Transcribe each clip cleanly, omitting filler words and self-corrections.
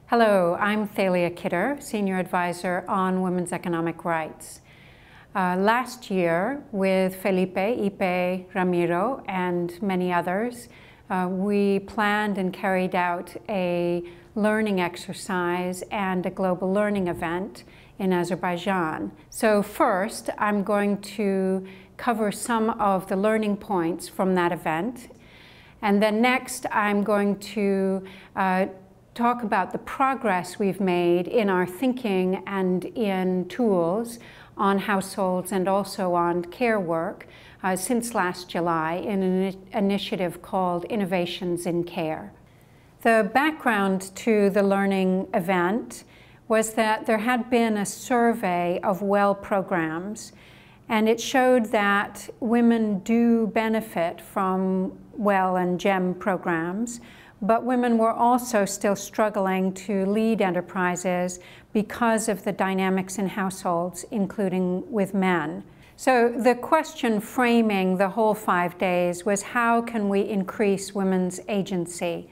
Hello, I'm Thalia Kidder, Senior Advisor on Women's Economic Rights. Last year, with Felipe, Ipe, Ramiro, and many others, we planned and carried out a learning exercise and a global learning event in Azerbaijan. So first, I'm going to cover some of the learning points from that event. And then next, I'm going to talk about the progress we've made in our thinking and in tools on households and also on care work since last July in an initiative called Innovations in Care. The background to the learning event was that there had been a survey of WELL programs, and it showed that women do benefit from WELL and GEM programs, but women were also still struggling to lead enterprises because of the dynamics in households, including with men. So the question framing the whole 5 days was, how can we increase women's agency?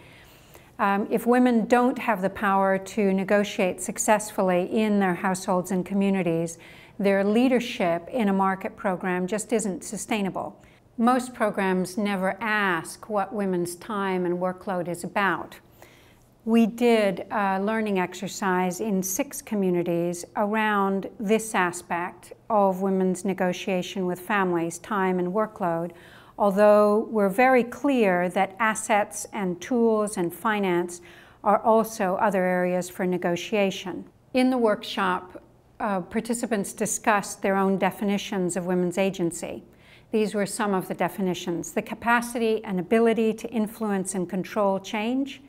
If women don't have the power to negotiate successfully in their households and communities, their leadership in a market program just isn't sustainable. Most programs never ask what women's time and workload is about. We did a learning exercise in 6 communities around this aspect of women's negotiation with families, time and workload, although we're very clear that assets and tools and finance are also other areas for negotiation. In the workshop, participants discussed their own definitions of women's agency. These were some of the definitions: the capacity and ability to influence and control change,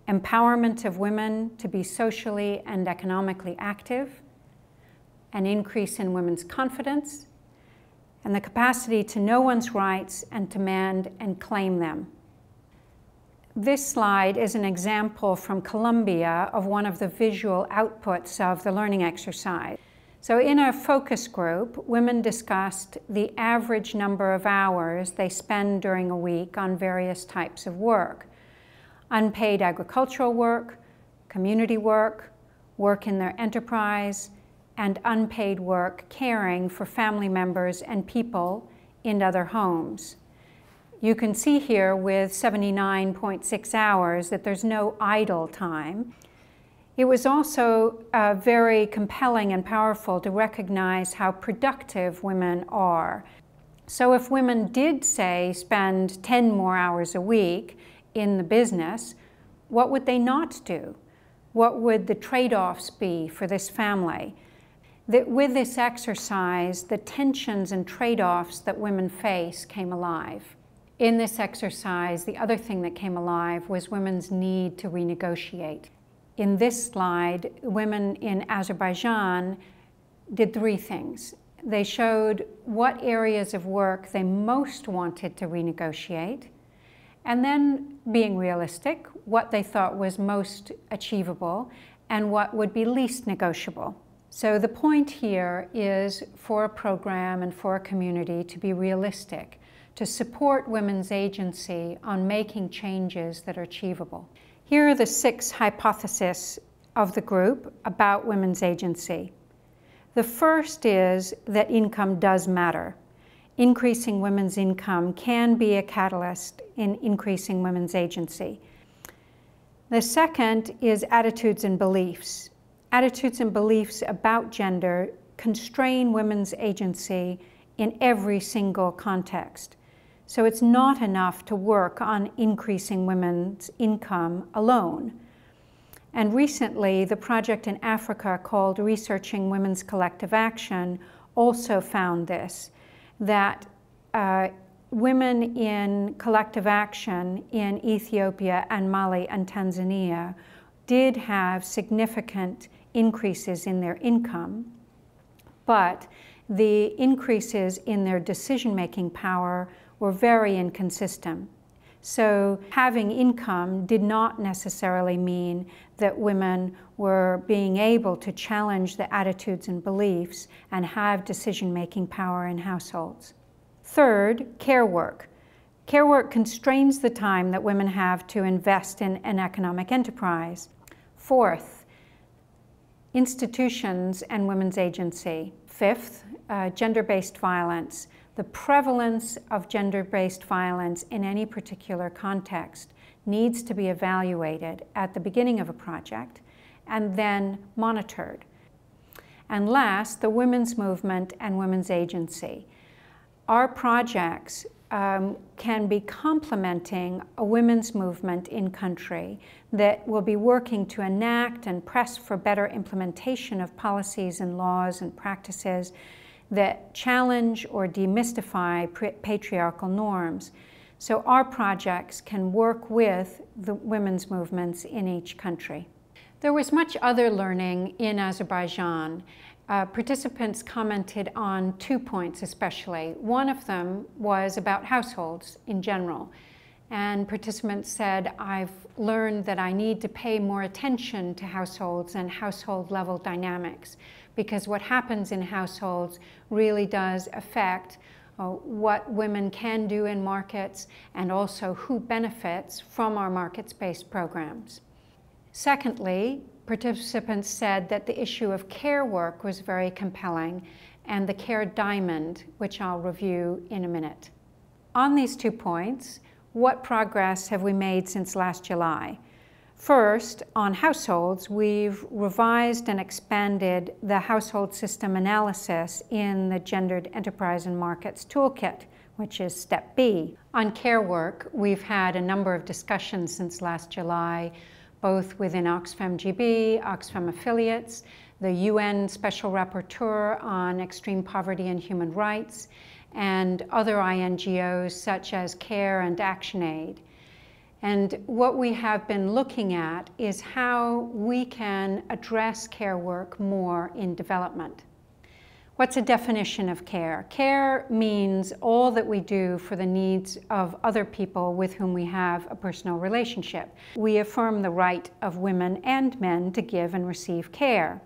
empowerment of women to be socially and economically active, an increase in women's confidence, and the capacity to know one's rights and demand and claim them. This slide is an example from Colombia of one of the visual outputs of the learning exercise. So in a focus group, women discussed the average number of hours they spend during a week on various types of work: unpaid agricultural work, community work, work in their enterprise, and unpaid work caring for family members and people in other homes. You can see here with 79.6 hours that there's no idle time. It was also very compelling and powerful to recognize how productive women are. So if women did, say, spend 10 more hours a week in the business, what would they not do? What would the trade-offs be for this family? That with this exercise, the tensions and trade-offs that women face came alive. In this exercise, the other thing that came alive was women's need to renegotiate. In this slide, women in Azerbaijan did 3 things. They showed what areas of work they most wanted to renegotiate, and then, being realistic, what they thought was most achievable and what would be least negotiable. So the point here is for a program and for a community to be realistic, to support women's agency on making changes that are achievable. Here are the 6 hypotheses of the group about women's agency. The first is that income does matter. Increasing women's income can be a catalyst in increasing women's agency. The second is attitudes and beliefs. Attitudes and beliefs about gender constrain women's agency in every single context. So it's not enough to work on increasing women's income alone. And recently, the project in Africa called Researching Women's Collective Action also found this, that women in collective action in Ethiopia and Mali and Tanzania did have significant increases in their income, but the increases in their decision-making power were very inconsistent. So having income did not necessarily mean that women were being able to challenge the attitudes and beliefs and have decision-making power in households. Third, care work. Care work constrains the time that women have to invest in an economic enterprise. Fourth, institutions and women's agency. Fifth, gender-based violence. The prevalence of gender-based violence in any particular context needs to be evaluated at the beginning of a project and then monitored. And last, the women's movement and women's agency. Our projects can be complementing a women's movement in country that will be working to enact and press for better implementation of policies and laws and practices that challenge or demystify patriarchal norms. So our projects can work with the women's movements in each country. There was much other learning in Azerbaijan. Participants commented on 2 points especially. One of them was about households in general. And participants said, I've learned that I need to pay more attention to households and household level dynamics, because what happens in households really does affect what women can do in markets and also who benefits from our markets-based programs. Secondly, participants said that the issue of care work was very compelling, and the care diamond, which I'll review in a minute. On these 2 points, what progress have we made since last July? First, on households, we've revised and expanded the household system analysis in the Gendered Enterprise and Markets Toolkit, which is step B. On care work, we've had a number of discussions since last July, both within Oxfam GB, Oxfam affiliates, the UN Special Rapporteur on Extreme Poverty and Human Rights, and other INGOs such as CARE and ActionAid. And what we have been looking at is how we can address care work more in development. What's a definition of care? Care means all that we do for the needs of other people with whom we have a personal relationship. We affirm the right of women and men to give and receive care.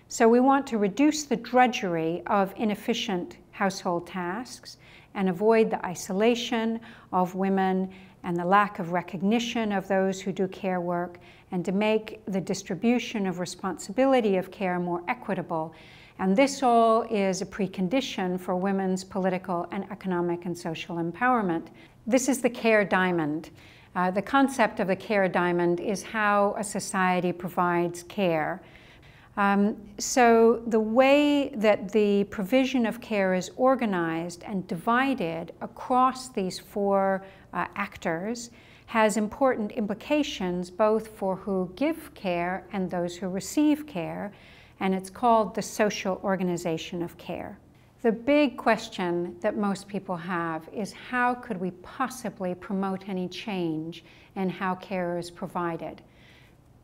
So we want to reduce the drudgery of inefficient household tasks and avoid the isolation of women and the lack of recognition of those who do care work, and to make the distribution of responsibility of care more equitable. And this all is a precondition for women's political and economic and social empowerment. This is the care diamond. The concept of the care diamond is how a society provides care. So the way that the provision of care is organized and divided across these 4 actors has important implications both for who give care and those who receive care, and it's called the social organization of care. The big question that most people have is, how could we possibly promote any change in how care is provided?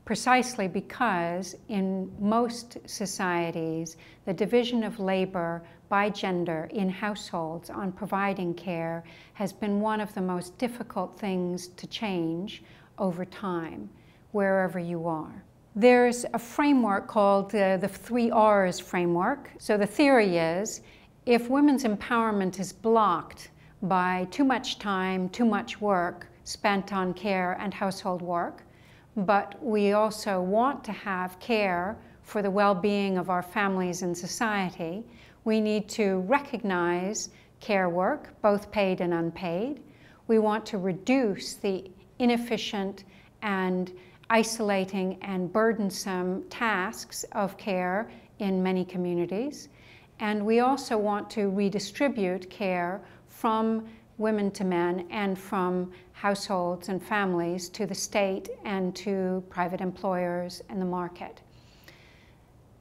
Precisely because in most societies, the division of labor by gender in households on providing care has been one of the most difficult things to change over time, wherever you are. There's a framework called the 3 R's framework. So the theory is, if women's empowerment is blocked by too much time, too much work spent on care and household work, but we also want to have care for the well-being of our families and society, we need to recognize care work, both paid and unpaid. We want to reduce the inefficient and isolating and burdensome tasks of care in many communities. And we also want to redistribute care from women to men and from households and families to the state and to private employers and the market.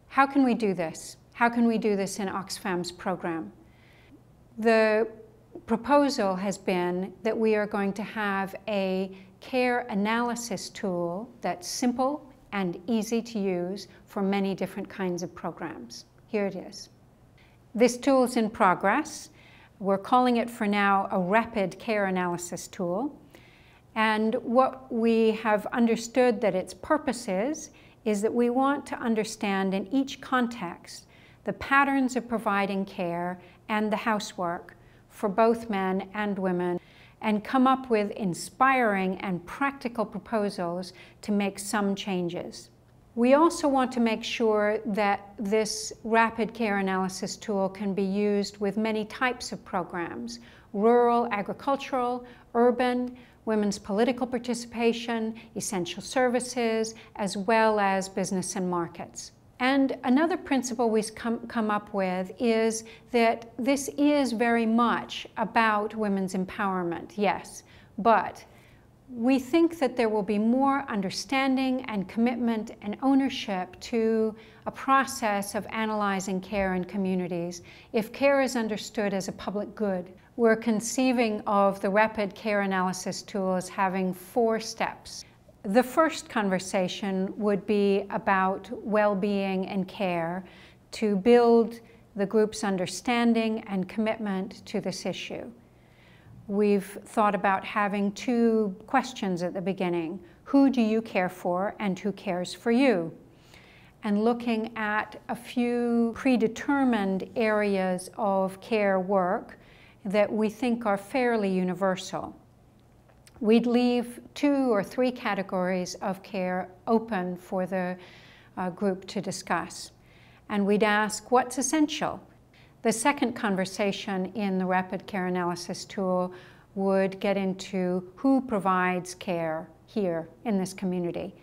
How can we do this? How can we do this in Oxfam's program? The proposal has been that we are going to have a care analysis tool that's simple and easy to use for many different kinds of programs. Here it is. This tool is in progress. We're calling it for now a rapid care analysis tool. And what we have understood that its purpose is that we want to understand in each context the patterns of providing care and the housework for both men and women, and come up with inspiring and practical proposals to make some changes. We also want to make sure that this rapid care analysis tool can be used with many types of programs: rural, agricultural, urban, women's political participation, essential services, as well as business and markets. And another principle we've come up with is that this is very much about women's empowerment, yes, but we think that there will be more understanding and commitment and ownership to a process of analyzing care in communities if care is understood as a public good. We're conceiving of the rapid care analysis tool as having 4 steps. The first conversation would be about well-being and care to build the group's understanding and commitment to this issue. We've thought about having 2 questions at the beginning. Who do you care for and who cares for you? And looking at a few predetermined areas of care work that we think are fairly universal. We'd leave 2 or 3 categories of care open for the group to discuss. And we'd ask, what's essential? The second conversation in the rapid care analysis tool would get into who provides care here in this community.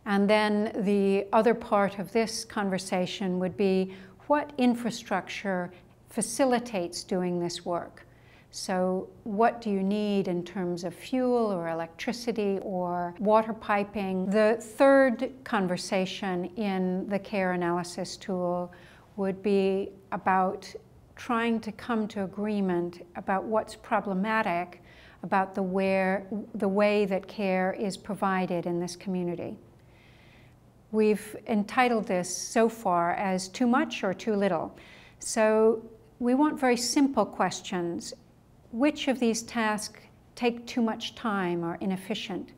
And then the other part of this conversation would be what infrastructure facilitates doing this work. So what do you need in terms of fuel or electricity or water piping? The third conversation in the care analysis tool would be about trying to come to agreement about what's problematic about the way that care is provided in this community. We've entitled this so far as too much or too little. So we want very simple questions. Which of these tasks take too much time or inefficient?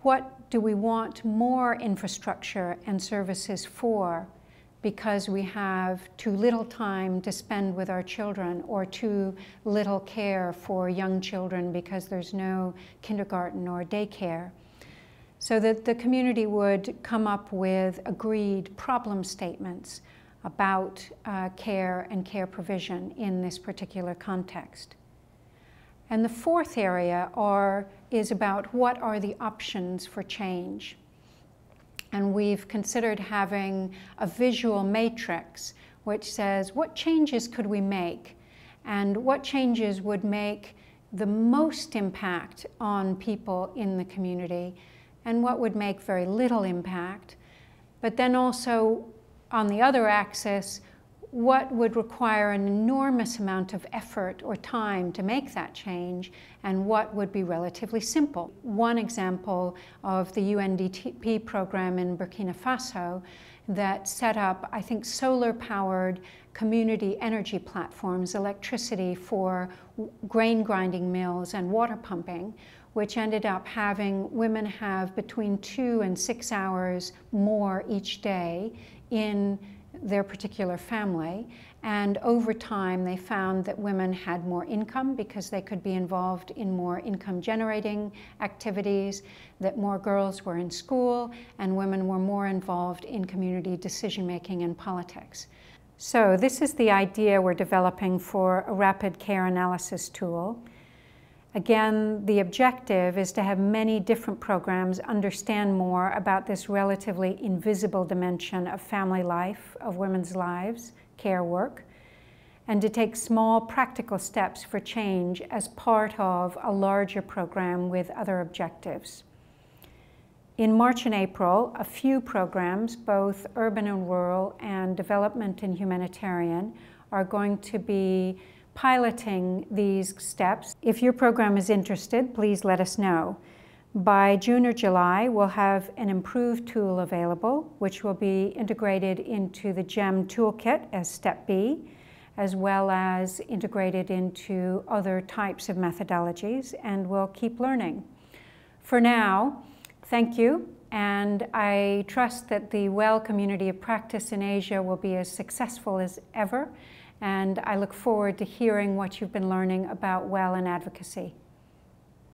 What do we want more infrastructure and services for because we have too little time to spend with our children, or too little care for young children because there's no kindergarten or daycare? So that the community would come up with agreed problem statements about care and care provision in this particular context. And the fourth area is about what are the options for change. And we've considered having a visual matrix which says what changes could we make and what changes would make the most impact on people in the community and what would make very little impact. But then also on the other axis, what would require an enormous amount of effort or time to make that change, and what would be relatively simple. One example of the UNDP program in Burkina Faso that set up, I think, solar-powered community energy platforms, electricity for grain grinding mills and water pumping, which ended up having women have between 2 and 6 hours more each day in their particular family. And over time, they found that women had more income because they could be involved in more income-generating activities, that more girls were in school, and women were more involved in community decision-making and politics. So this is the idea we're developing for a rapid care analysis tool. Again, the objective is to have many different programs understand more about this relatively invisible dimension of family life, of women's lives, care work, and to take small practical steps for change as part of a larger program with other objectives. In March and April, a few programs, both urban and rural and development and humanitarian, are going to be piloting these steps. If your program is interested, please let us know. By June or July, we'll have an improved tool available, which will be integrated into the GEM toolkit as step B, as well as integrated into other types of methodologies, and we'll keep learning. For now, thank you, and I trust that the WELL community of practice in Asia will be as successful as ever, and I look forward to hearing what you've been learning about WELL and advocacy.